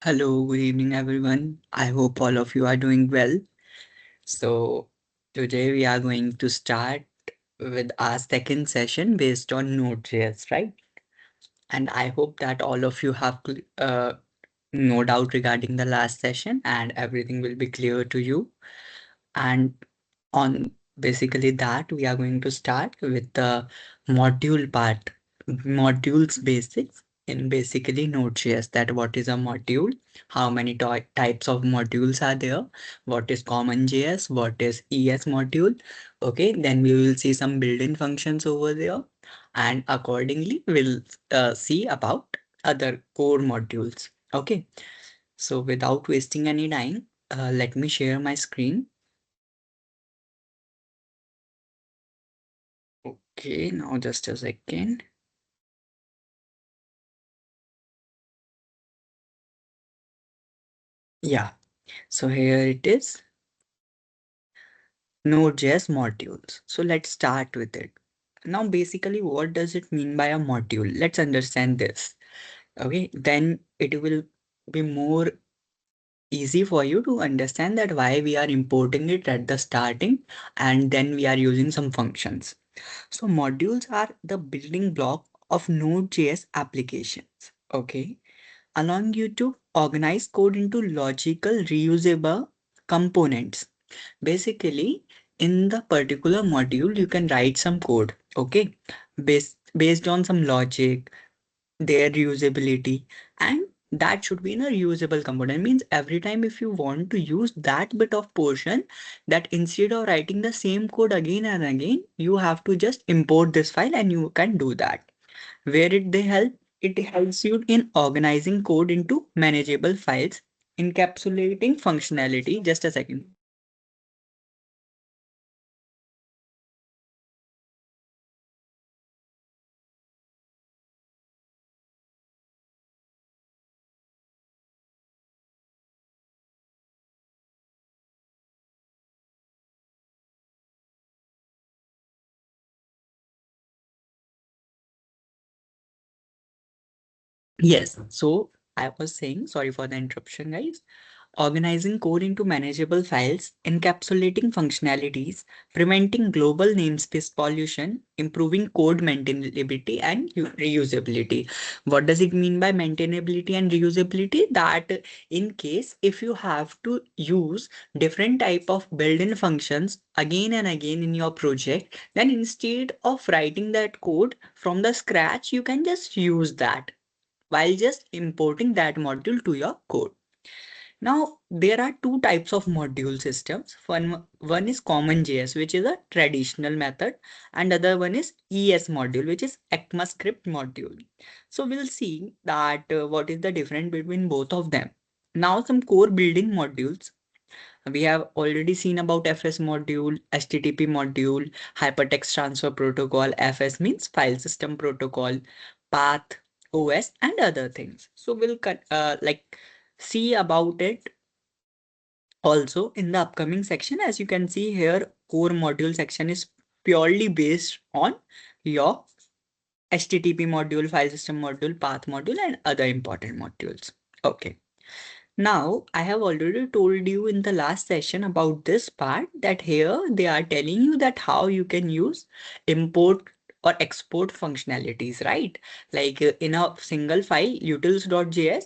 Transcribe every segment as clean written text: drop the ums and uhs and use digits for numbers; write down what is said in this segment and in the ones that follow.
Hello, good evening, everyone. I hope all of you are doing well. So, today we are going to start with our second session based on Node.js, right? And I hope that all of you have no doubt regarding the last session and everything will be clear to you. And on basically that, we are going to start with the module part, modules basics in basically Node.js. That what is a module, how many types of modules are there, what is common JS, what is ES module. Okay, then we will see some built-in functions over there, and accordingly, we'll see about other core modules. Okay, so without wasting any time, let me share my screen. Okay, now just a second. Yeah, so here it is, Node.js modules. So let's start with it. Now, basically, what does it mean by a module? Let's understand this. Okay, then it will be more easy for you to understand that why we are importing it at the starting and then we are using some functions. So modules are the building block of Node.js applications. Okay, allowing you to organize code into logical, reusable components. Basically, in the particular module, you can write some code, okay, based on some logic, their reusability, and that should be in a reusable component. Means every time if you want to use that bit of portion, that instead of writing the same code again and again, you have to just import this file and you can do that. Where it helps you in organizing code into manageable files, encapsulating functionality. Just a second. Yes, so I was saying, sorry for the interruption, guys. Organizing code into manageable files, encapsulating functionalities, preventing global namespace pollution, improving code maintainability and reusability. What does it mean by maintainability and reusability? That in case if you have to use different type of built-in functions again and again in your project, then instead of writing that code from the scratch, you can just use that while just importing that module to your code. Now, there are two types of module systems. One is common JS, which is a traditional method, and other one is ES module, which is ECMAScript module. So we'll see that what is the difference between both of them. Now, some core building modules. We have already seen about FS module, HTTP module, hypertext transfer protocol. FS means file system protocol, path, OS, and other things. So we'll see about it also in the upcoming section. As you can see here, core module section is purely based on your HTTP module, file system module, path module, and other important modules. Okay. Now, I have already told you in the last session about this part that here they are telling you that how you can use import or export functionalities, right? Like in a single file, utils.js.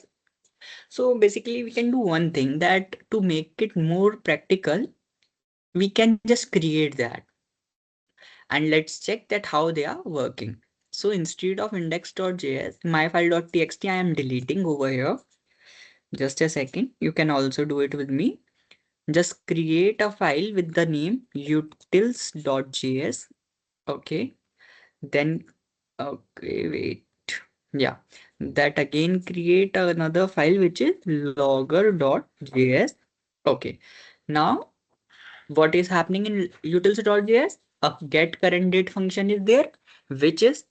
So basically, we can do one thing that to make it more practical, we can just create that and let's check that how they are working. So instead of index.js, myfile.txt, I am deleting over here. Just a second. You can also do it with me. Just create a file with the name utils.js. Okay. Then, okay, wait. Yeah. That again create another file which is logger.js. Okay. Now, what is happening in utils.js? A get current date function is there, which is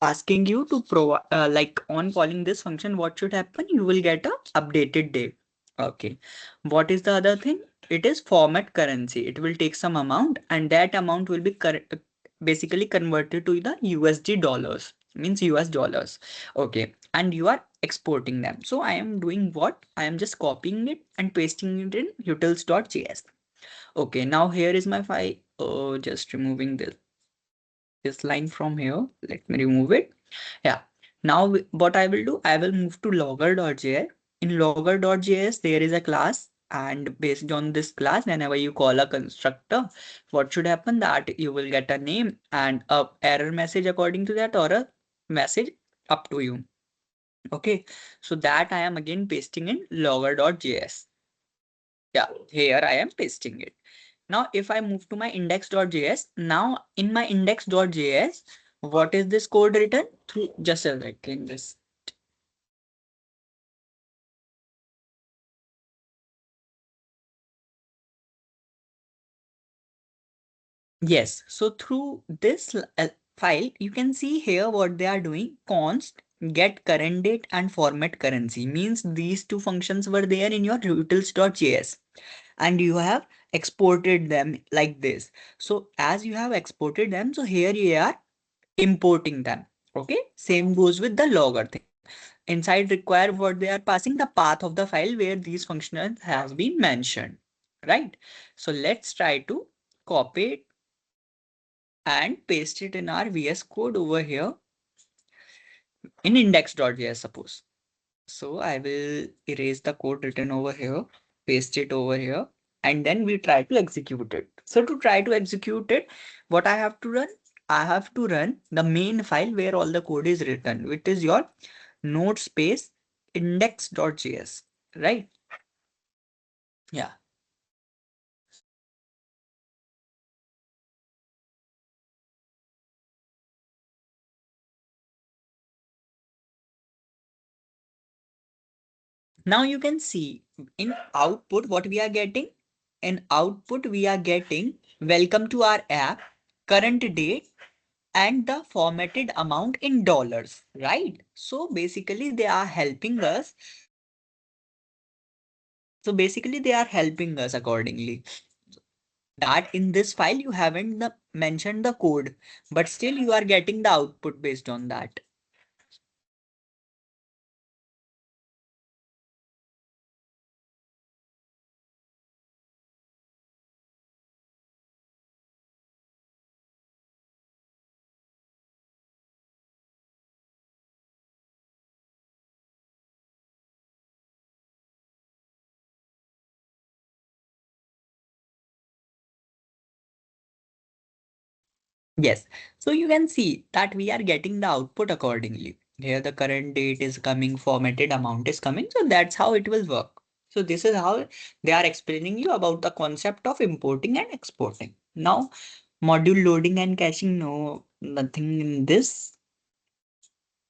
asking you to provide like on calling this function, what should happen? You will get a updated date. Okay. What is the other thing? It is format currency. It will take some amount and that amount will be basically converted to the USD dollars. means US dollars. Okay, and you are exporting them. So I am doing what? I am just copying it and pasting it in utils.js. Okay, now here is my file. Oh, just removing this line from here. Let me remove it. Yeah. Now what I will do, I will move to logger.js. In logger.js, there is a class, and based on this class, whenever you call a constructor, what should happen that you will get a name and a error message according to that, or a message up to you. Okay. So that I am again pasting in logger.js. Yeah, here I am pasting it. Now, if I move to my index.js, now in my index.js, what is this code written? Through just a second. This. Yes, so through this file, you can see here what they are doing. Const get current date and format currency means these two functions were there in your utils.js, and you have exported them like this. So as you have exported them, so here you are importing them. Okay, same goes with the logger thing. Inside require what they are passing the path of the file where these functions has been mentioned, right? So let's try to copy it and paste it in our VS code over here in index.js, suppose. So I will erase the code written over here, paste it over here, and then we try to execute it. So to try to execute it, what I have to run? I have to run the main file where all the code is written, which is your node space index.js, right? Yeah. Now you can see in output what we are getting. In output, we are getting welcome to our app, current date, and the formatted amount in dollars, right? So basically, they are helping us. So basically, they are helping us accordingly. That in this file, you haven't mentioned the code, but still you are getting the output based on that. Yes, so you can see that we are getting the output accordingly. Here the current date is coming, formatted amount is coming, so that's how it will work. So this is how they are explaining you about the concept of importing and exporting. Now, module loading and caching, no, nothing in this.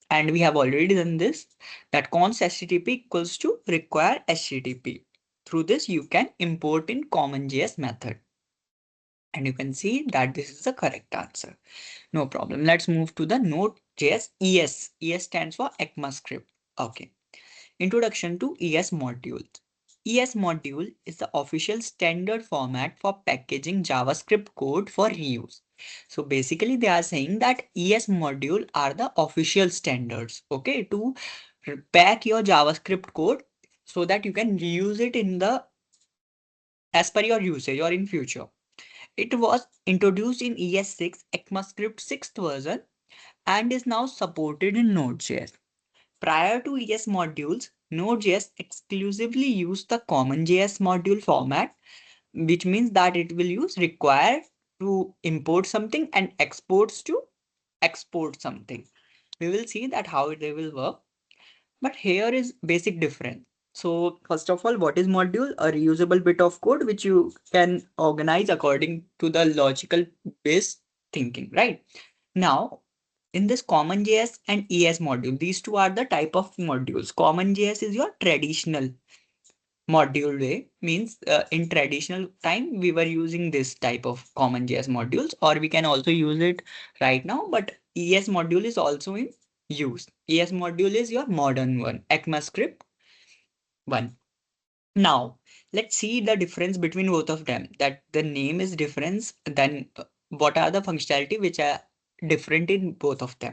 And we have already done this, that const HTTP equals to require HTTP. Through this, you can import in CommonJS method. And you can see that this is the correct answer. No problem. Let's move to the Node.js ES. ES stands for ECMAScript. Okay. Introduction to ES modules. ES module is the official standard format for packaging JavaScript code for reuse. So basically they are saying that ES module are the official standards, okay, to pack your JavaScript code so that you can reuse it in the as per your usage or in future. It was introduced in ES6 ECMAScript 6th version and is now supported in Node.js. Prior to ES modules, Node.js exclusively used the CommonJS module format, which means that it will use require to import something and exports to export something. We will see that how they will work. But here is basic difference. So first of all, what is module? A reusable bit of code which you can organize according to the logical based thinking, right? Now, in this CommonJS and ES module, these two are the type of modules. CommonJS is your traditional module way, means in traditional time we were using this type of CommonJS modules, or we can also use it right now, but ES module is also in use. ES module is your modern one, ECMAScript one. Now, let's see the difference between both of them, that the name is difference, then what are the functionality which are different in both of them.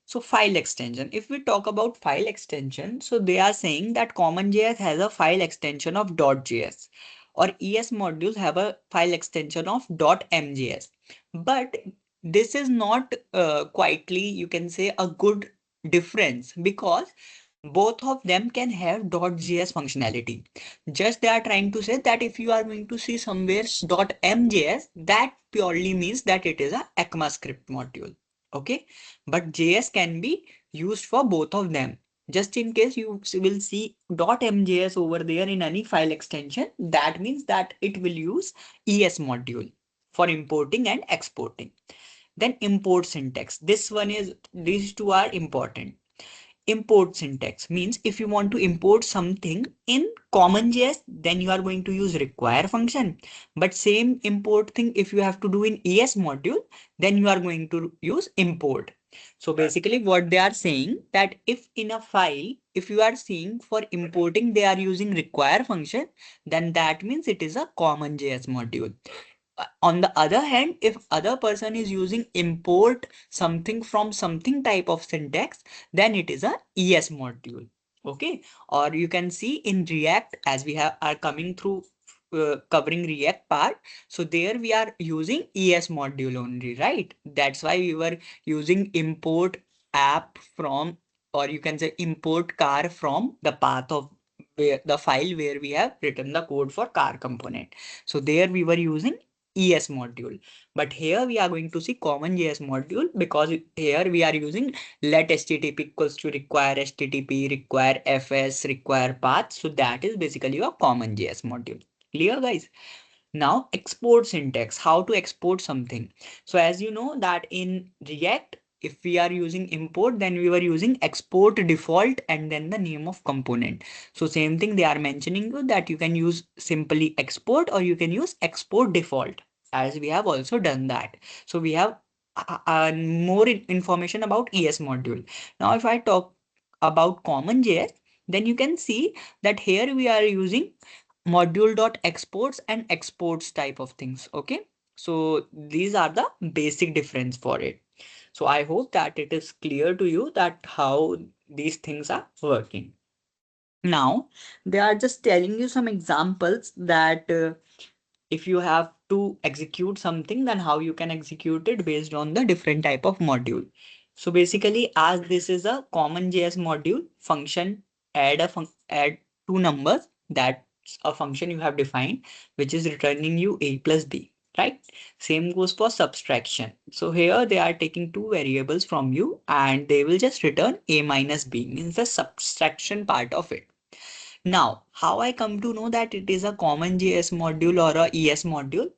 So file extension, if we talk about file extension, so they are saying that CommonJS has a file extension of .js or ES modules have a file extension of .mjs. But this is not quietly, you can say, a good difference because both of them can have .js functionality. Just they are trying to say that if you are going to see somewhere .mjs, that purely means that it is a ECMAScript module. Okay, but JS can be used for both of them. Just in case you will see .mjs over there in any file extension, that means that it will use ES module for importing and exporting. Then import syntax. This one is, these two are important. Import syntax means if you want to import something in CommonJS, then you are going to use require function. But same import thing, if you have to do in ES module, then you are going to use import. So basically what they are saying that if in a file, if you are seeing for importing, they are using require function, then that means it is a CommonJS module. On the other hand, if other person is using import something from something type of syntax, then it is a ES module. Okay, or you can see in React, as we have are coming through covering React part, so there we are using ES module only, right? That's why we were using import app from, or you can say import car from the path of where the file where we have written the code for car component. So there we were using ES module. But here we are going to see CommonJS module because here we are using let HTTP equals to require HTTP, require FS, require path. So that is basically a CommonJS module. Clear, guys? Now export syntax, how to export something. So as you know that in React, if we are using import, then we were using export default and then the name of component. So same thing they are mentioning you that you can use simply export or you can use export default, as we have also done that. So we have more information about ES module. Now if I talk about CommonJS, then you can see that here we are using module.exports and exports type of things. Okay, so these are the basic difference for it. So I hope that it is clear to you that how these things are working. Now they are just telling you some examples that if you have to execute something, then how you can execute it based on the different type of module. So basically, as this is a common JS module function, add two numbers. That's a function you have defined, which is returning you a plus b, right? Same goes for subtraction. So here they are taking two variables from you and they will just return a minus b, means the subtraction part of it. Now, how I come to know that it is a common JS module or a ES module?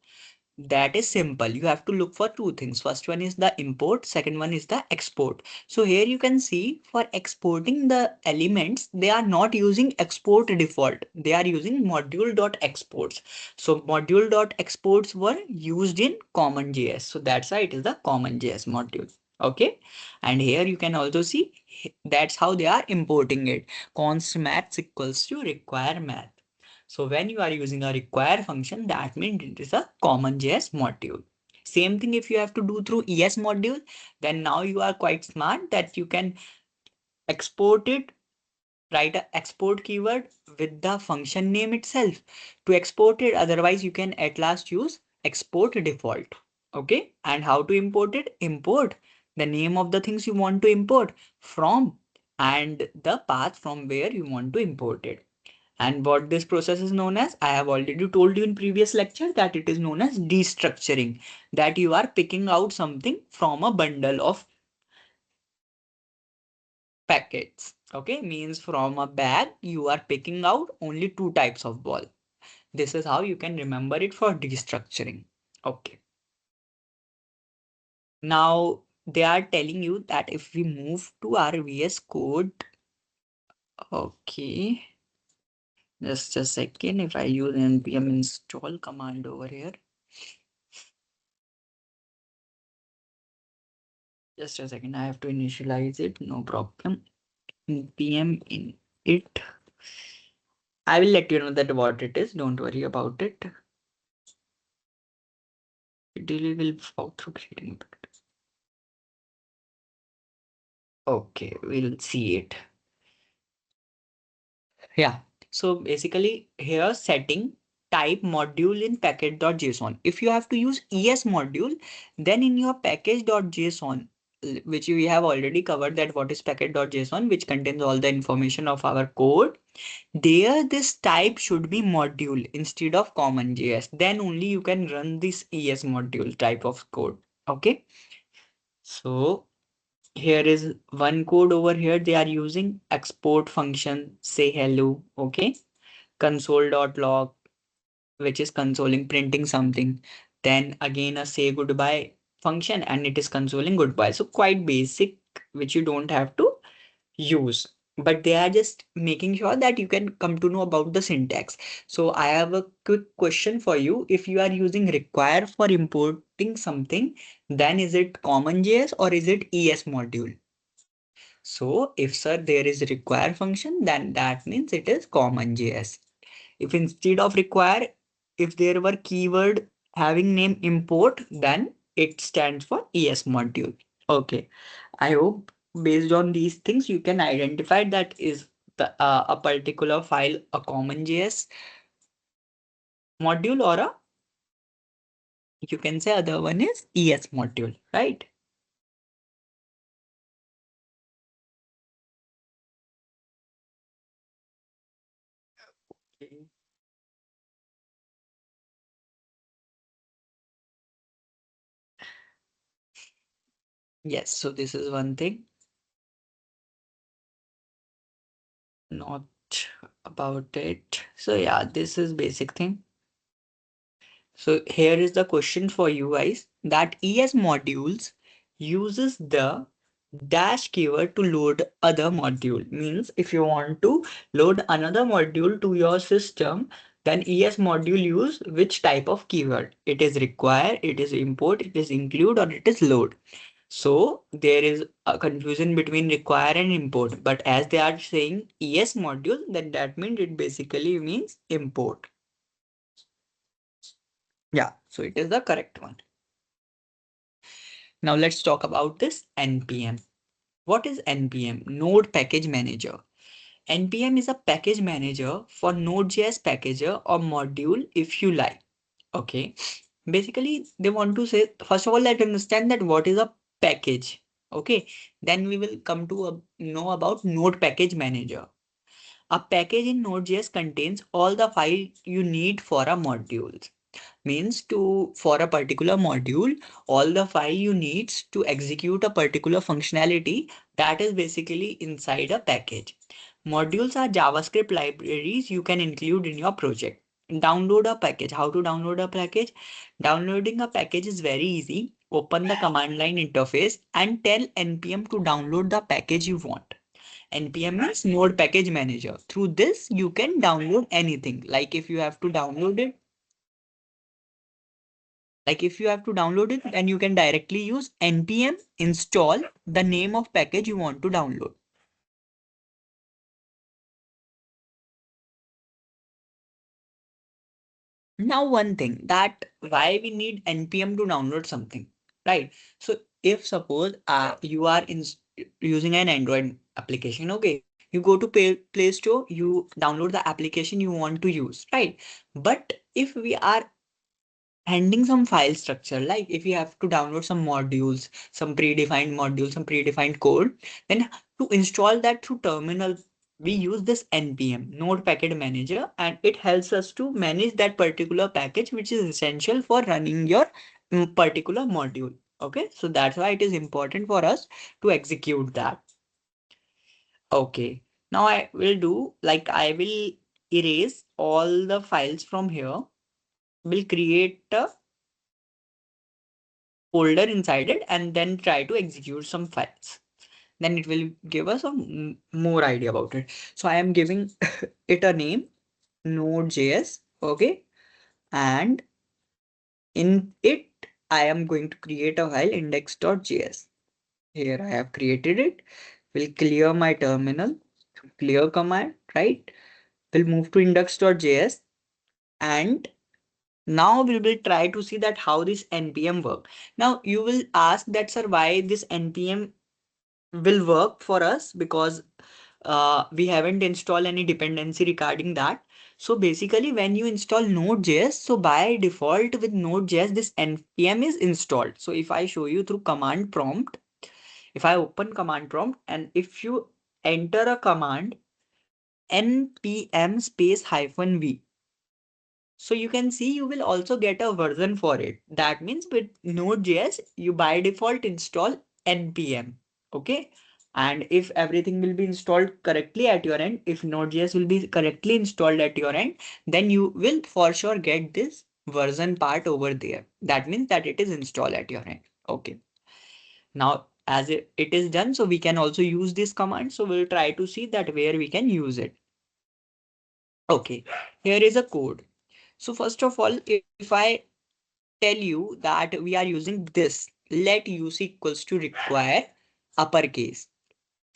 That is simple. You have to look for two things. First one is the import, second one is the export. So here you can see for exporting the elements, they are not using export default. They are using module.exports. So module.exports were used in CommonJS. So that's why it is the CommonJS module. Okay. And here you can also see that's how they are importing it. Const maths equals to require math. So when you are using a require function, that means it is a common JS module. Same thing if you have to do through ES module, then now you are quite smart that you can export it, write a export keyword with the function name itself to export it. Otherwise, you can at last use export default. Okay. And how to import it? Import the name of the things you want to import from and the path from where you want to import it. And what this process is known as, I have already told you in previous lecture that it is known as destructuring, that you are picking out something from a bundle of packets. Okay, means from a bag, you are picking out only two types of ball. This is how you can remember it for destructuring. Okay. Now they are telling you that if we move to our VS Code, okay, just a second, if I use npm install command over here. Just a second, I have to initialize it, no problem. npm in it. I will let you know that what it is, don't worry about it. It really will fall through creating it. Okay, we'll see it. Yeah. So basically here setting type module in package.json. If you have to use ES module, then in your package.json, which we have already covered that what is package.json, which contains all the information of our code. There this type should be module instead of common JS. Then only you can run this ES module type of code. Okay. So here is one code over here. They are using export function, say hello. Okay. Console.log, which is consoling, printing something. Then again a say goodbye function and it is consoling goodbye. So quite basic, which you don't have to use, but they are just making sure that you can come to know about the syntax. So I have a quick question for you. If you are using require for importing something, then is it common JS or is it ES module? So if sir there is require function, then that means it is common JS. If instead of require, if there were keyword having name import, then it stands for ES module. Okay. I hope based on these things you can identify that is a particular file a common JS module or a you can say other one is ES module, right? Okay. Yes, so this is one thing, not about it. So yeah, this is basic thing. So here is the question for you guys that ES modules uses the dash keyword to load other module. Means if you want to load another module to your system, then ES module use which type of keyword? It is require, it is import, it is include, or it is load. So there is a confusion between require and import. But as they are saying ES module, then that means it basically means import. Yeah, so it is the correct one. Now let's talk about this NPM. What is NPM? Node Package Manager. NPM is a package manager for Node.js packager or module if you like. Okay. Basically, they want to say, first of all, let's understand that what is a package. Okay. Then we will come to know about Node Package Manager. A package in Node.js contains all the files you need for a module. Means to for a particular module, all the file you needs to execute a particular functionality that is basically inside a package. Modules are JavaScript libraries you can include in your project. Download a package. How to download a package? Downloading a package is very easy. Open the command line interface and tell npm to download the package you want. NPM is Node Package Manager. Through this, you can download anything. Like if you have to download it, then you can directly use npm install the name of package you want to download. Now one thing that why we need npm to download something, right? So if suppose you are using an Android application, okay, you go to Play Store, you download the application you want to use, right? But if we are handling some file structure, like if you have to download some modules, some predefined code, then to install that through terminal, we use this npm node package manager, and it helps us to manage that particular package which is essential for running your particular module. Okay, so that's why it is important for us to execute that. Okay, now I will do like I will erase all the files from here, will create a folder inside it and then try to execute some files. Then it will give us a more idea about it. So I am giving it a name, Node.js. Okay. And in it, I am going to create a file index.js. Here I have created it. Will clear my terminal, clear command, right? We'll move to index.js and now we will try to see that how this npm work. Now you will ask that sir, why this npm will work for us because we haven't installed any dependency regarding that. So basically, when you install Node.js, so by default with Node.js, this npm is installed. So if I show you through command prompt, if I open command prompt and if you enter a command npm space -v, so you can see you will also get a version for it. That means with Node.js, you by default install npm. Okay. And if everything will be installed correctly at your end, if Node.js will be correctly installed at your end, then you will for sure get this version part over there. That means that it is installed at your end. Okay. Now, as it is done, so we can also use this command. So we'll try to see that where we can use it. Okay. Here is a code. So first of all, if I tell you that we are using this, let use equals to require uppercase.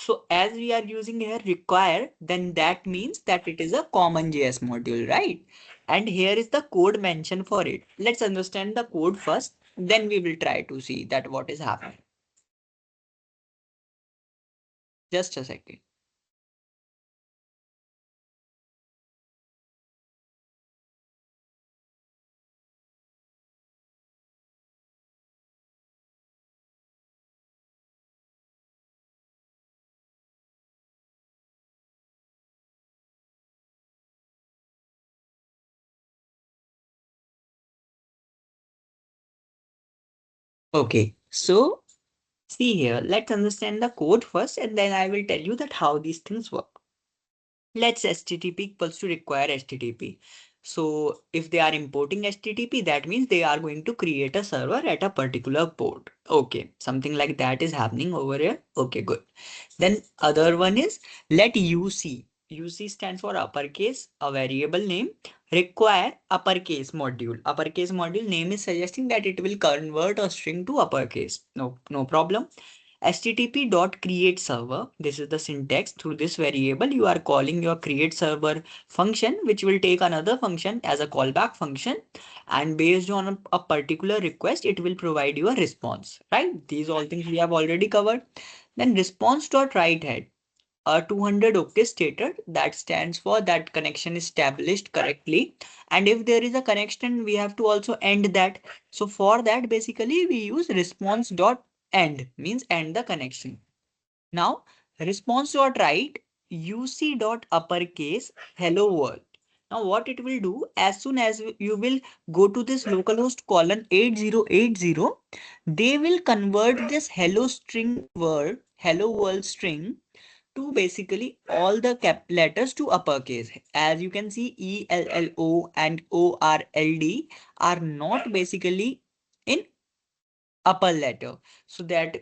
So as we are using here require, then that means that it is a common JS module, right? And here is the code mentioned for it. Let's understand the code first, then we will try to see that what is happening. Just a second. Okay, so see here, let's understand the code first and then I will tell you that how these things work. Let's HTTP equals to require HTTP. So if they are importing HTTP, that means they are going to create a server at a particular port. Okay, something like that is happening over here. Okay, good. Then other one is let UC. UC stands for uppercase, a variable name, require uppercase module. Uppercase module name is suggesting that it will convert a string to uppercase. No problem. HTTP dot create server. This is the syntax. Through this variable, you are calling your create server function, which will take another function as a callback function. And based on a particular request, it will provide you a response, right? These all things we have already covered. Then response dot write head. 200 OK stated, that stands for that connection is established correctly. And if there is a connection, we have to also end that. So for that, basically we use response dot end, means end the connection. Now response dot write uc dot uppercase hello world. Now what it will do, as soon as you will go to this localhost colon 8080, they will convert this hello string word, hello world string, to basically all the cap letters to uppercase. As you can see, ELLO and ORLD are not basically in upper letter. So that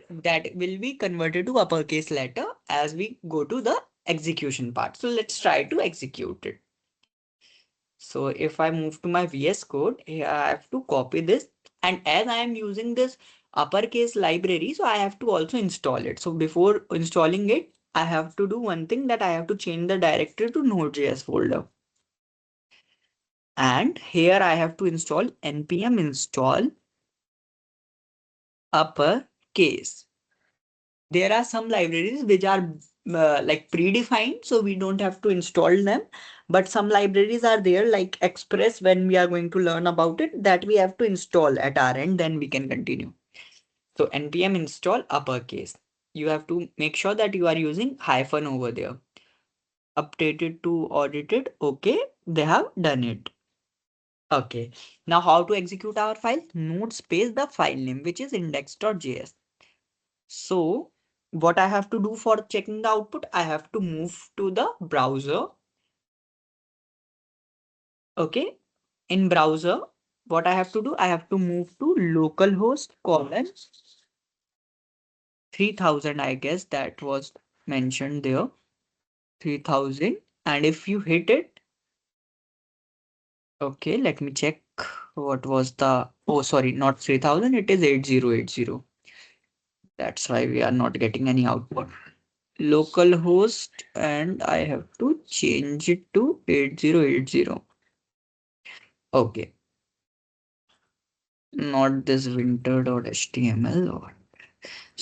will be converted to uppercase letter as we go to the execution part. So let's try to execute it. So if I move to my VS Code, here I have to copy this. And as I am using this uppercase library, so I have to also install it. So before installing it, I have to do one thing, that I have to change the directory to Node.js folder. And here I have to install npm install uppercase. There are some libraries which are like predefined, so we don't have to install them. But some libraries are there like Express, when we are going to learn about it, that we have to install at our end, then we can continue. So npm install uppercase. You have to make sure that you are using hyphen over there. Updated to audited. Okay, they have done it. Okay, now how to execute our file? Node space the file name, which is index.js. So what I have to do for checking the output, I have to move to the browser. Okay. In browser, what I have to do, I have to move to localhost colon 3000. I guess that was mentioned there. 3000. And if you hit it, okay, let me check what was the, oh, sorry, not 3000, it is 8080. That's why we are not getting any output. Localhost, and I have to change it to 8080. Okay, not this winter.html.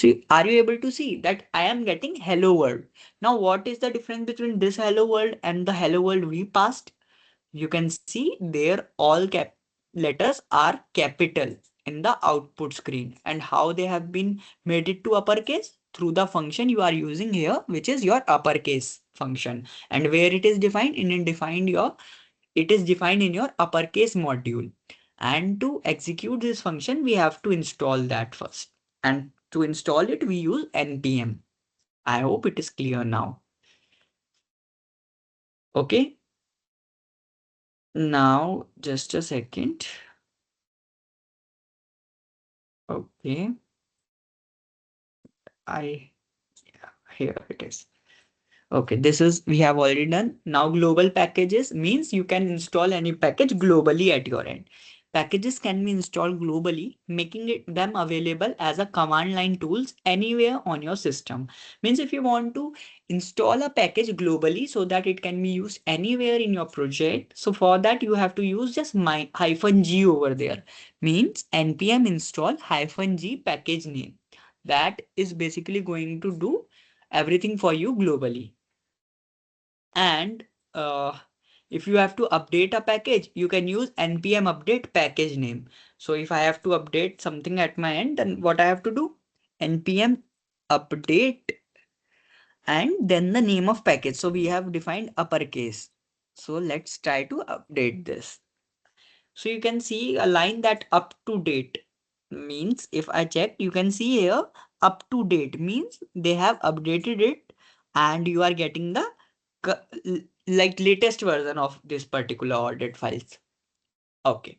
So are you able to see that I am getting hello world? Now, what is the difference between this hello world and the hello world we passed? You can see there all cap letters are capital in the output screen, and how they have been made it to uppercase through the function you are using here, which is your uppercase function. And where it is defined it is defined in your uppercase module. And to execute this function, we have to install that first. And to install it, we use npm. I hope it is clear now. Okay. Now, just a second. Okay. I, yeah, here it is. Okay, this is we have already done. Now global packages means you can install any package globally at your end. Packages can be installed globally, making them available as a command line tools anywhere on your system. Means if you want to install a package globally so that it can be used anywhere in your project, so for that you have to use just my -g over there. Means npm install -g package name. That is basically going to do everything for you globally. And uh, if you have to update a package, you can use npm update package name. So if I have to update something at my end, then what I have to do? Npm update and then the name of package. So we have defined uppercase. So let's try to update this. So you can see a line that up to date means if I check, you can see here up to date means they have updated it and you are getting the like latest version of this particular audit files. Okay,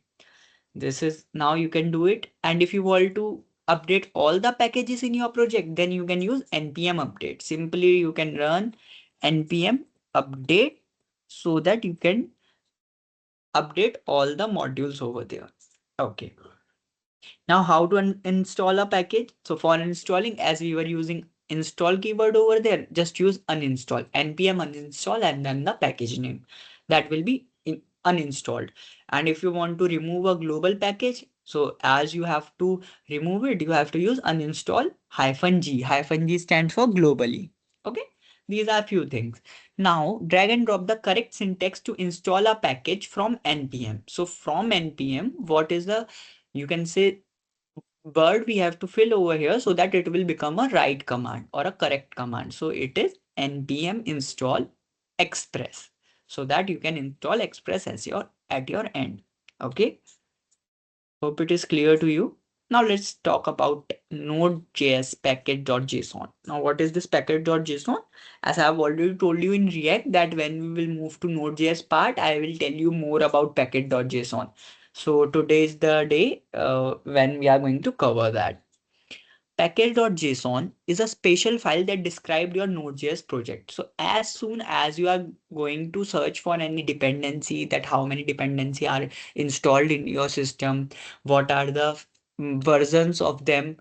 this is now you can do it. And if you want to update all the packages in your project, then you can use npm update. Simply you can run npm update so that you can update all the modules over there. Okay. Now, how to install a package? So for installing, as we were using install keyword over there, just use uninstall, npm uninstall, and then the package name. That will be uninstalled. And if you want to remove a global package, so as you have to remove it, you have to use uninstall -g. -g stands for globally. Okay. These are few things. Now drag and drop the correct syntax to install a package from npm. So from npm, what is the, you can say, word we have to fill over here so that it will become a right command or a correct command. So it is npm install express so that you can install express as your at your end. Okay. Hope it is clear to you. Now let's talk about Node.js package.json. Now what is this package.json? As I have already told you in React that when we will move to Node.js part, I will tell you more about package.json. So today is the day when we are going to cover that. Package.json is a special file that describes your Node.js project. So as soon as you are going to search for any dependency, that how many dependency are installed in your system, what are the versions of them.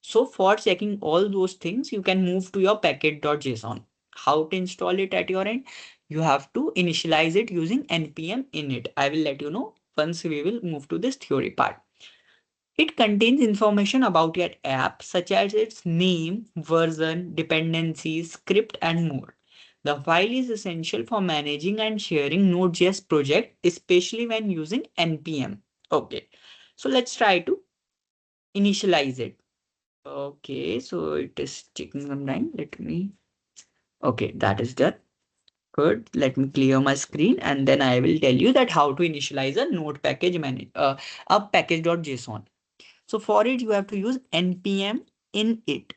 So for checking all those things, you can move to your package.json. How to install it at your end? You have to initialize it using npm init. I will let you know once we will move to this theory part. It contains information about your app, such as its name, version, dependencies, script, and more. The file is essential for managing and sharing Node.js project, especially when using npm. Okay, so let's try to initialize it. Okay, so it is taking some time. Let me. Okay, that is done. Good. Let me clear my screen and then I will tell you that how to initialize a node package a package.json. So for it, you have to use npm init.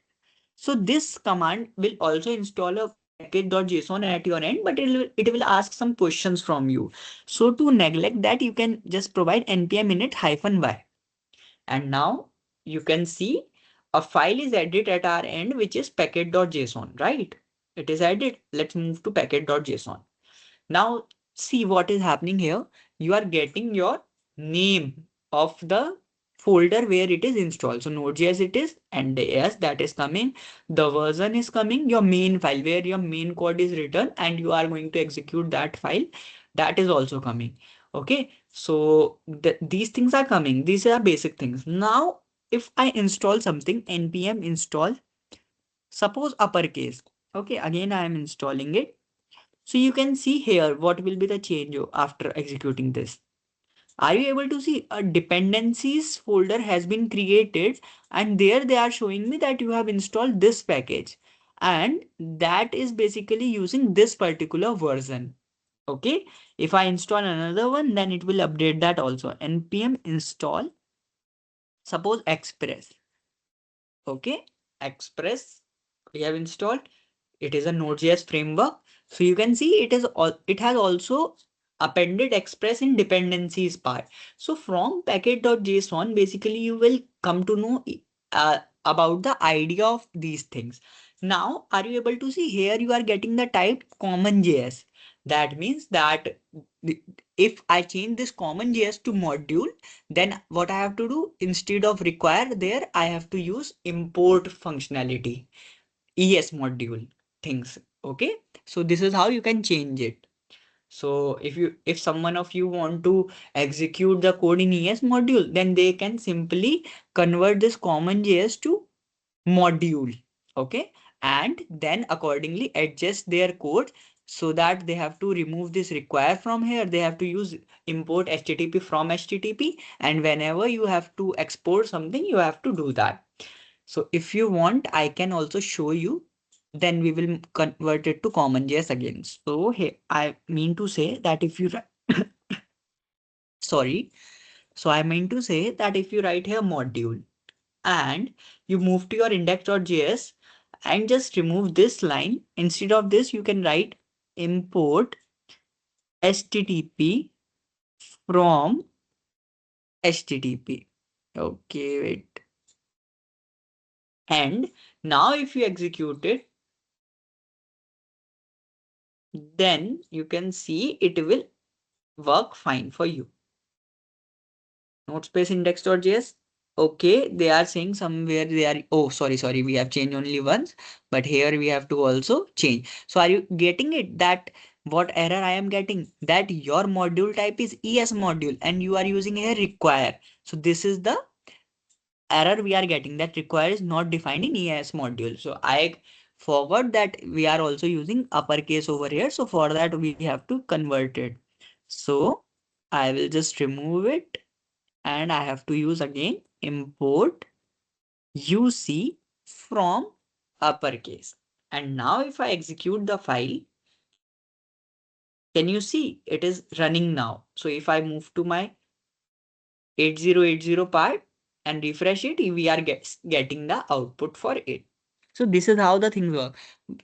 So this command will also install a package.json at your end, but it will ask some questions from you. So to neglect that, you can just provide npm init -y. And now you can see a file is added at our end, which is packet.json, right? It is added. Let's move to packet.json. Now see what is happening here. You are getting your name of the folder where it is installed. So Node.js it is, and yes, that is coming. The version is coming, your main file where your main code is written and you are going to execute that file. That is also coming. Okay, so these things are coming. These are basic things. Now if I install something, npm install, suppose uppercase. Okay, again I am installing it. So you can see here what will be the change after executing this. Are you able to see a dependencies folder has been created, and there they are showing me that you have installed this package, and that is basically using this particular version. Okay, if I install another one, then it will update that also. npm install, suppose Express. Okay, Express we have installed. It is a Node.js framework. So you can see it has also appended Express in dependencies part. So from package.json, basically you will come to know about the idea of these things. Now, are you able to see here you are getting the type common.js? That means that if I change this common.js to module, then what I have to do instead of require there, I have to use import functionality. ES module things. Okay, so this is how you can change it. So if someone of you want to execute the code in ES module, then they can simply convert this common JS to module. Okay, and then accordingly adjust their code, so that they have to remove this require from here. They have to use import http from http, and whenever you have to export something, you have to do that. So if you want, I can also show you. Then we will convert it to common.js again. So here, I mean to say that if you sorry, so I mean to say that if you write here module and you move to your index.js and just remove this line, instead of this, you can write import http from http. Okay, wait. And now if you execute it, then you can see it will work fine for you. Node space index.js. Okay, they are saying somewhere they are. Oh, sorry. We have changed only once, but here we have to also change. So are you getting it that what error I am getting? That your module type is ES module and you are using here require. So this is the error we are getting, that require is not defined in ES module. So I forgot that we are also using uppercase over here. So for that we have to convert it. So I will just remove it and I have to use again import UC from uppercase. And now if I execute the file, can you see it is running now? So if I move to my 8080 part and refresh it, we are getting the output for it. So this is how the things work.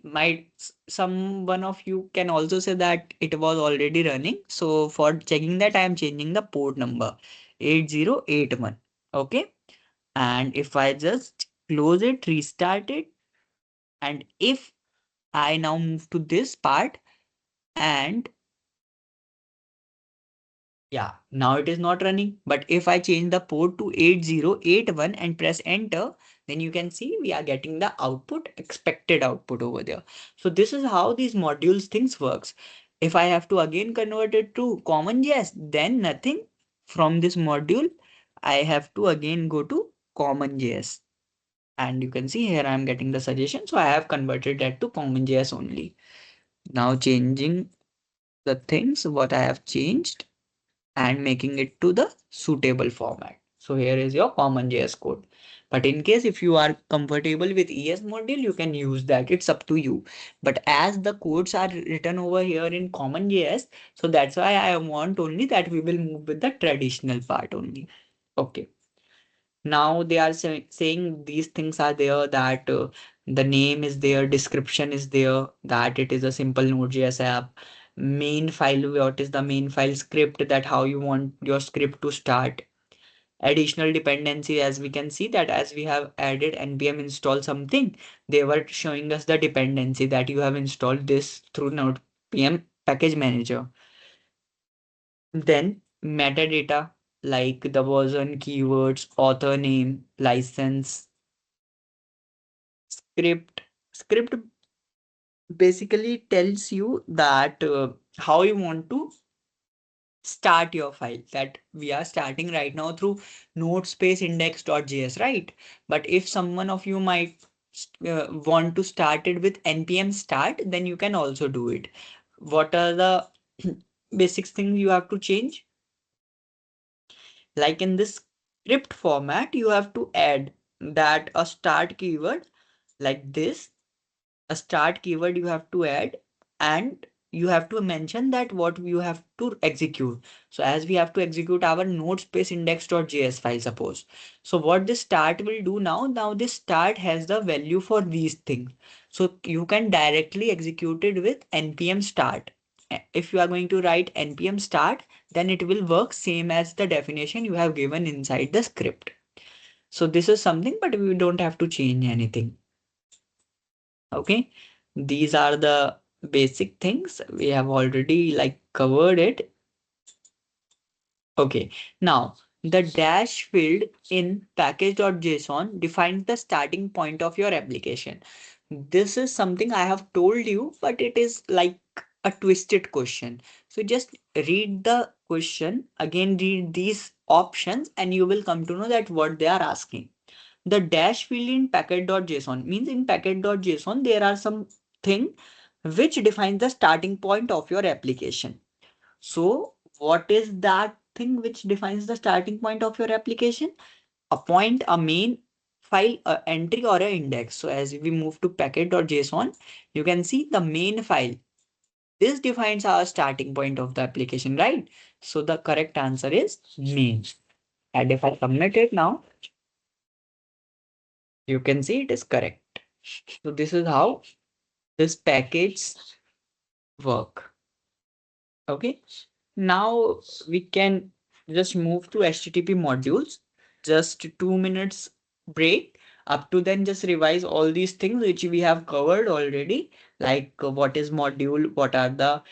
Might some one of you can also say that it was already running. So for checking that, I am changing the port number 8081. Okay. And if I just close it, restart it, and if I now move to this part and yeah, now it is not running. But if I change the port to 8081 and press enter, then you can see we are getting the output, expected output over there. So this is how these modules things works. If I have to again convert it to common.js, then nothing from this module. I have to again go to common.js. And you can see here I am getting the suggestion. So I have converted that to common.js only. Now changing the things what I have changed and making it to the suitable format. So here is your common.js code. But in case if you are comfortable with ES module, you can use that. It's up to you. But as the codes are written over here in common.js, so that's why I want only that we will move with the traditional part only. Okay. Now they are saying these things are there, that the name is there, description is there, that it is a simple Node.js app. Main file, what is the main file script, that how you want your script to start. Additional dependency, as we can see that as we have added npm install something, they were showing us the dependency that you have installed this through node.pm package manager. Then metadata like the version, keywords, author name, license, script. Script basically tells you that how you want to start your file, that we are starting right now through node space index.js, right? But if someone of you might want to start it with npm start, then you can also do it. What are the basics things you have to change? Like in this script format, you have to add that a start keyword like this, a start keyword you have to add, and you have to mention that what you have to execute. So as we have to execute our node space index.js file, suppose. So what this start will do now this start has the value for these things. So you can directly execute it with npm start. If you are going to write npm start, then it will work same as the definition you have given inside the script. So this is something, but we don't have to change anything. Okay, these are the basic things we have already like covered it. Okay, now the dash field in package.json defines the starting point of your application. This is something I have told you, but it is like a twisted question. So just read the question again, read these options, and you will come to know that what they are asking. The dash field in packet.json means in packet.json there are some thing which defines the starting point of your application. So what is that thing which defines the starting point of your application? A point, a main file, a entry, or a index. So as we move to packet.json, you can see the main file. This defines our starting point of the application, right? So the correct answer is main. And if I submit it now, you can see it is correct. So this is how this package work. Okay. Now we can just move to HTTP modules. Just 2 minutes break. Up to then, just revise all these things which we have covered already. Like what is module, what are the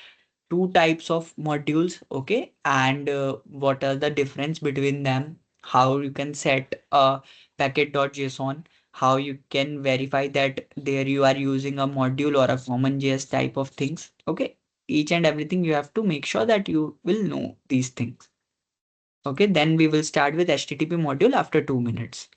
two types of modules, okay, and what are the difference between them, how you can set a packet.json, how you can verify that there you are using a module or a common JS type of things, okay. Each and everything you have to make sure that you will know these things. Okay, then we will start with HTTP module after 2 minutes.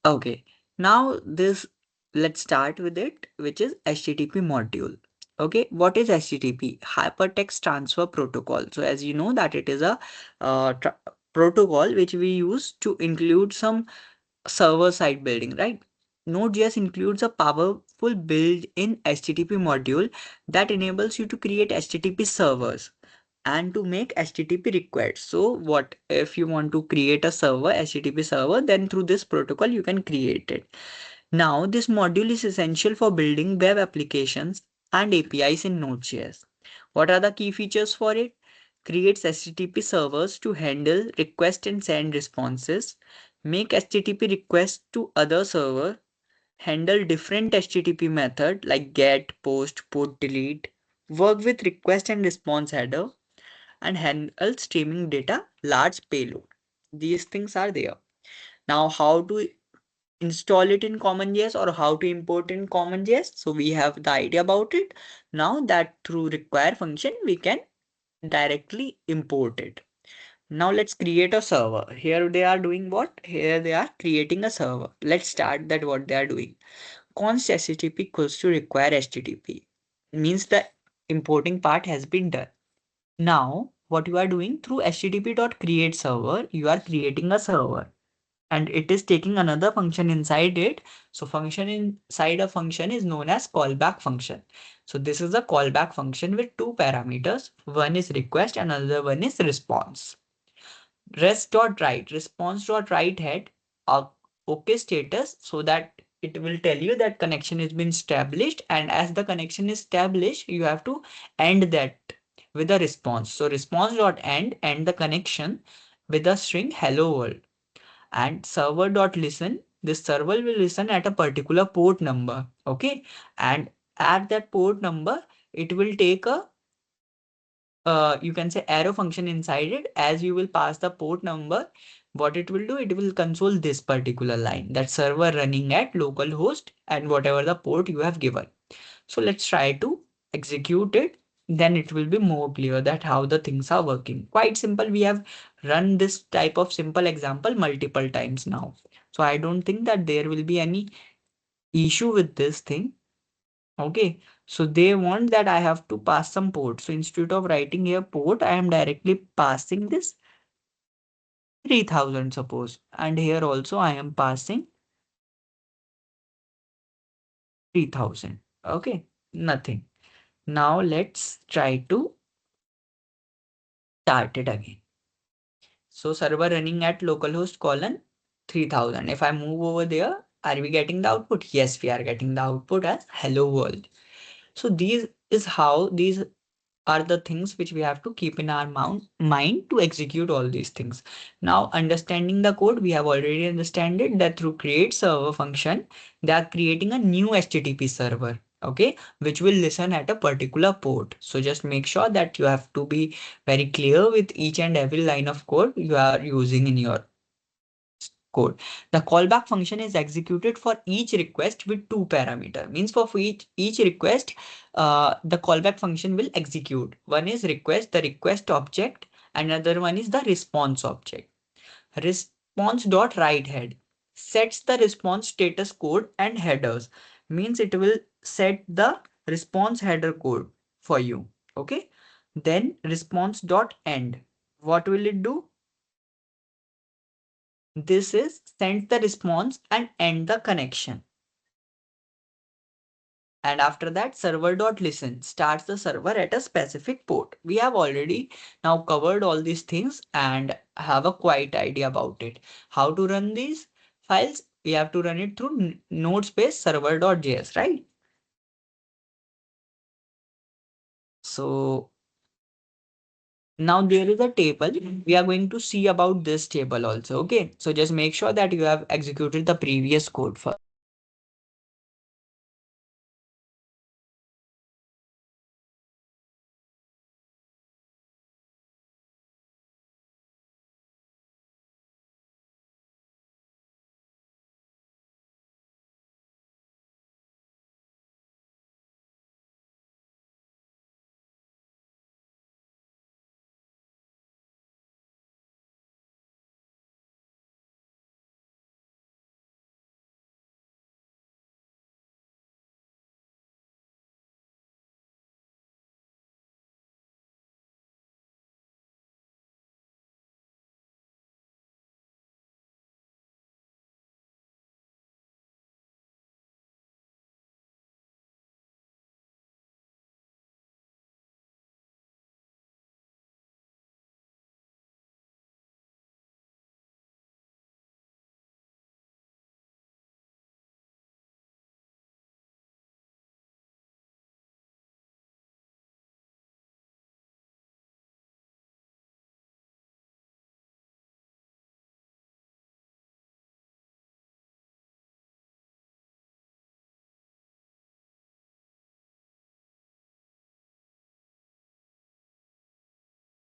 Okay, now this, let's start with it, which is HTTP module. Okay, what is HTTP? Hypertext Transfer Protocol. So as you know that it is a protocol which we use to include some server-side building, right? Node.js includes a powerful built-in HTTP module that enables you to create HTTP servers. and to make HTTP required. So what if you want to create a server, HTTP server, then through this protocol you can create it. Now this module is essential for building web applications and APIs in Node.js. What are the key features for it? Creates HTTP servers to handle request and send responses, make HTTP requests to other server, handle different HTTP method like get, post, put, delete, work with request and response header, and handle streaming data, large payload. These things are there. Now, how to install it in CommonJS or how to import in CommonJS? So we have the idea about it. Now that through require function, we can directly import it. Now let's create a server. Here they are doing what? Here they are creating a server. Let's start that what they are doing. Const HTTP equals to require HTTP. Means the importing part has been done. Now, what you are doing through http.create server, you are creating a server and it is taking another function inside it. So function inside a function is known as callback function. So this is a callback function with two parameters. One is request and another one is response. Rest.write, response.write head a OK status so that it will tell you that connection has been established, and as the connection is established, you have to end that with a response. So response.end the connection with a string hello world, and server.listen, this server will listen at a particular port number. Okay, and at that port number it will take a you can say arrow function inside it. As you will pass the port number, what it will do, it will console this particular line, that server running at localhost and whatever the port you have given. So let's try to execute it, then it will be more clear that how the things are working. Quite simple. We have run this type of simple example multiple times now, so I don't think that there will be any issue with this thing. Okay, so they want that I have to pass some port. So instead of writing here port, I am directly passing this 3000 suppose. And here also I am passing 3000. Okay, nothing. Now let's try to start it again. So server running at localhost colon 3000. If I move over there, are we getting the output? Yes, we are getting the output as hello world. So these are the things which we have to keep in our mind to execute all these things. Now, understanding the code, we have already understand it that through create server function, they are creating a new HTTP server, okay, which will listen at a particular port. So just make sure that you have to be very clear with each and every line of code you are using in your code. The callback function is executed for each request with two parameter. Means for each request, the callback function will execute. One is request, the request object, another one is the response object. Response dot write head sets the response status code and headers. Means it will set the response header code for you. Okay. Then response dot end. What will it do? This is send the response and end the connection. And after that, server.listen starts the server at a specific port. We have already now covered all these things and have a quite idea about it. How to run these files? We have to run it through node space server.js, right? So now there is a table. We are going to see about this table also. Okay. So just make sure that you have executed the previous code first.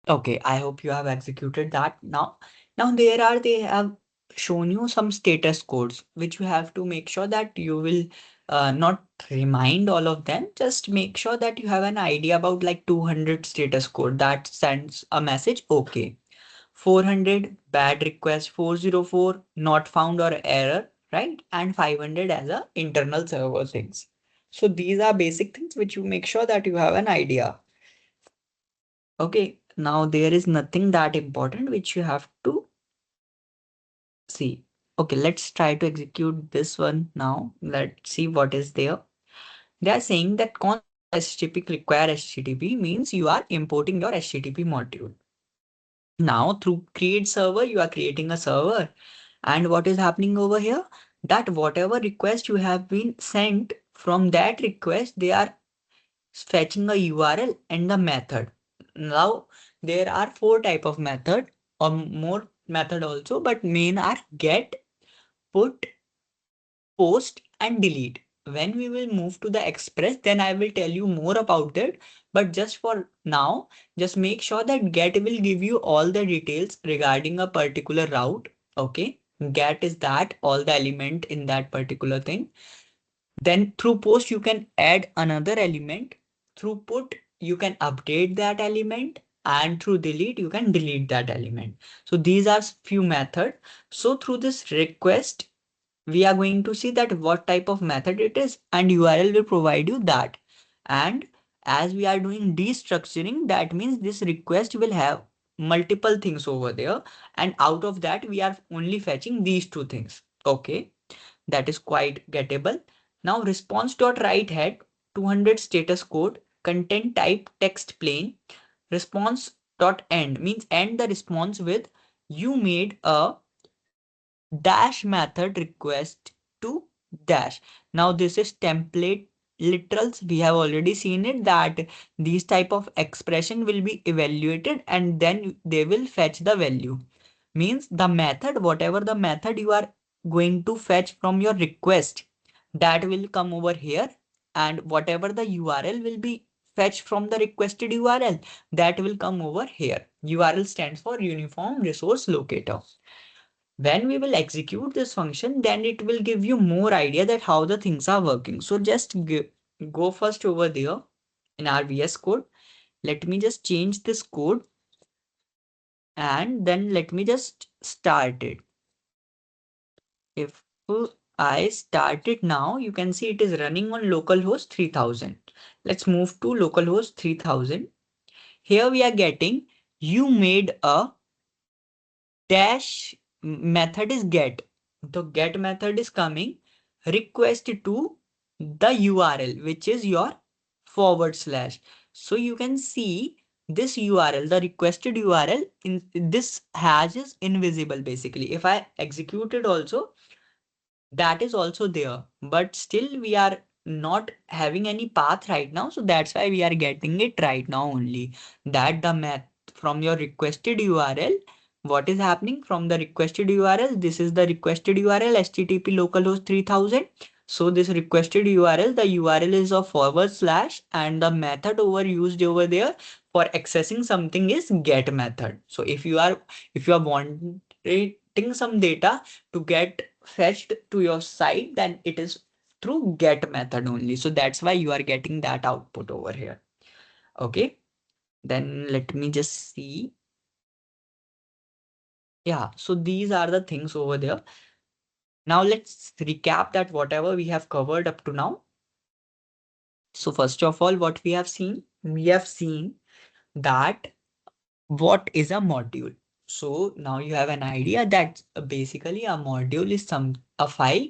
Okay, I hope you have executed that now. Now they have shown you some status codes which you have to make sure that you will not remind all of them. Just make sure that you have an idea about like 200 status code that sends a message. Okay. 400 bad request, 404 not found or error, right? And 500 as a internal server things. So these are basic things which you make sure that you have an idea. Okay, now there is nothing that important which you have to see. Okay, let's try to execute this one now. Let's see what is there. They are saying that console HTTP require HTTP means you are importing your HTTP module. Now through create server, you are creating a server. And what is happening over here? That whatever request you have been sent from that request, they are fetching a URL and the method. Now there are four type of method or more method also, but main are get, put, post and delete. When we will move to the Express, then I will tell you more about that. But just for now, just make sure that get will give you all the details regarding a particular route. Okay. Get is that all the element in that particular thing. Then through post, you can add another element. Through put, you can update that element. And through delete, you can delete that element. So these are few methods. So through this request, we are going to see that what type of method it is and URL will provide you that. And as we are doing destructuring, that means this request will have multiple things over there. And out of that, we are only fetching these two things. Okay, that is quite gettable. Now response.write head 200 status code content type text plain response.end means end the response with you made a dash method request to dash. Now this is template literals. We have already seen it that these type of expression will be evaluated and then they will fetch the value. Means the method, whatever the method you are going to fetch from your request, that will come over here, and whatever the URL will be fetched from the requested URL, that will come over here. URL stands for Uniform Resource Locator. When we will execute this function, then it will give you more idea that how the things are working. So just go first over there in our VS Code. Let me just change this code and then let me just start it. If I start it now, you can see it is running on localhost 3000. Let's move to localhost 3000. Here we are getting you made a dash method is get. The get method is coming request to the URL, which is your forward slash. So you can see this URL, the requested URL in this hash is invisible basically. If I execute it also, that is also there, but still we are not having any path right now, so that's why we are getting it right now only, that the math from your requested URL, what is happening from the requested URL, this is the requested URL http localhost 3000. So this requested URL, the URL is a forward slash and the method over used over there for accessing something is get method. So if you are wanting some data to get fetched to your site, then it is through get method only. So that's why you are getting that output over here. Okay, then let me just see. Yeah, so these are the things over there. Now let's recap that whatever we have covered up to now. So first of all, what we have seen that what is a module. So now you have an idea that basically a module is a file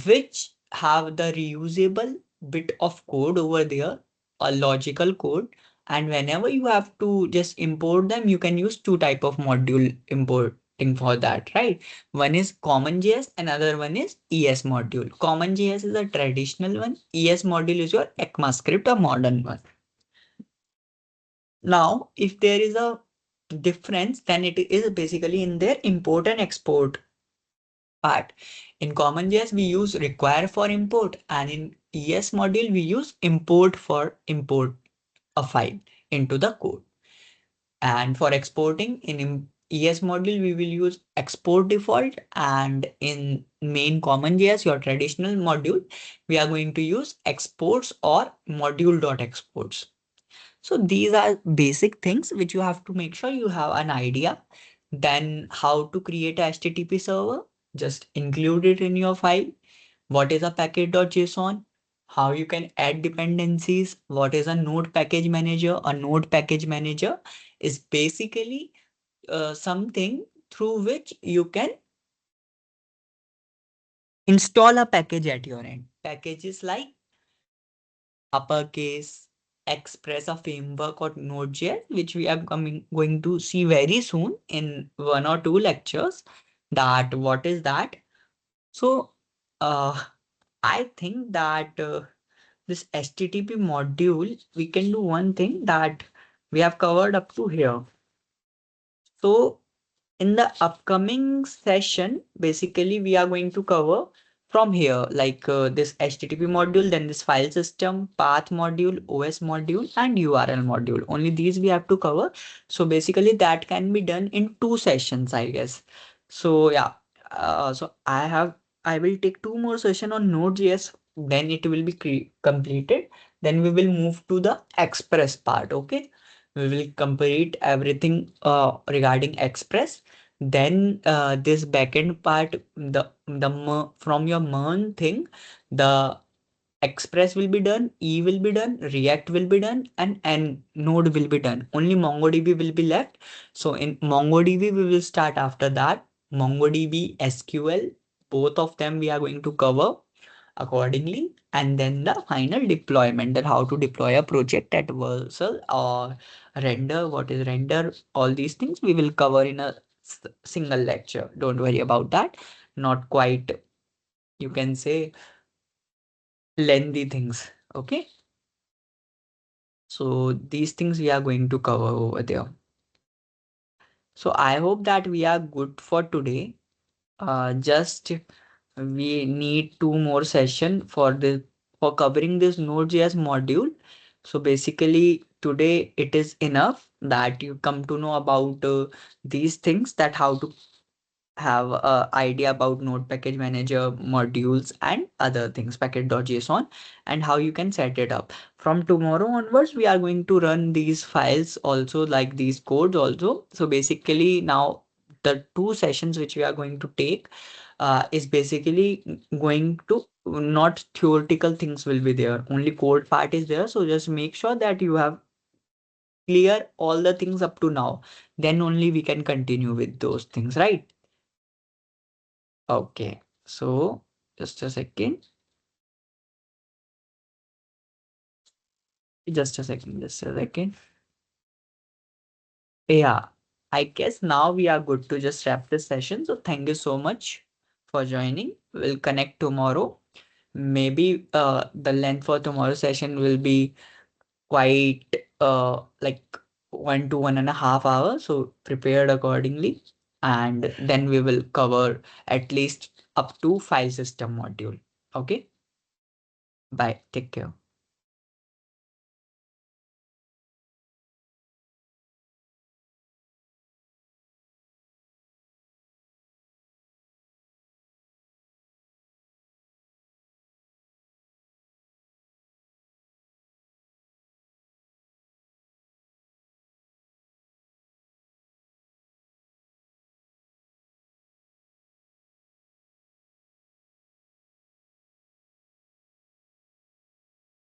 which have the reusable bit of code over there, a logical code. And whenever you have to just import them, you can use two type of module importing for that, right? One is CommonJS, another one is ES module. CommonJS is a traditional one. ES module is your ECMAScript, a modern one. Now, if there is a difference, then it is basically in their import and export part. In CommonJS, we use require for import, and in ES module, we use import for import a file into the code. And for exporting in ES module, we will use export default. And in main common JS, your traditional module, we are going to use exports or module.exports. So these are basic things which you have to make sure you have an idea. Then how to create a HTTP server, just include it in your file. What is a package.json? How you can add dependencies? What is a node package manager? A node package manager is basically something through which you can install a package at your end. Packages like uppercase, Express, a framework, or Node.js, which we are going to see very soon in one or two lectures. That what is that? So, I think that this HTTP module, we can do one thing that we have covered up to here. So in the upcoming session, basically, we are going to cover from here, like this HTTP module, then this file system, path module, OS module, and URL module. Only these we have to cover. So basically, that can be done in two sessions, I guess. So yeah, I will take two more session on Node.js, then it will be completed. Then we will move to the Express part. Okay, we will complete everything regarding Express. Then this backend part, from your MERN thing, the Express will be done, E will be done, React will be done, and Node will be done. Only MongoDB will be left. So in MongoDB, we will start after that. MongoDB, SQL, both of them we are going to cover accordingly. And then the final deployment, that how to deploy a project at Vercel or render, what is render, all these things we will cover in a single lecture. Don't worry about that. Not quite, you can say, lengthy things. Okay. So these things we are going to cover over there. So I hope that we are good for today. Just we need two more session for the for covering this Node.js module. So basically today it is enough that you come to know about these things, that how to have a idea about node package manager modules and other things, package.json, and how you can set it up. From tomorrow onwards we are going to run these files also, like these codes also. So basically now the two sessions which we are going to take is basically going to, not theoretical things will be there, only code part is there. So just make sure that you have clear all the things up to now, then only we can continue with those things, right? Okay, so just a second, just a second. Yeah, I guess now we are good to just wrap this session. So thank you so much for joining. We'll connect tomorrow. Maybe the length for tomorrow's session will be quite like 1 to 1.5 hours. So prepared accordingly. And then we will cover at least up to file system module. Okay, bye. Take care.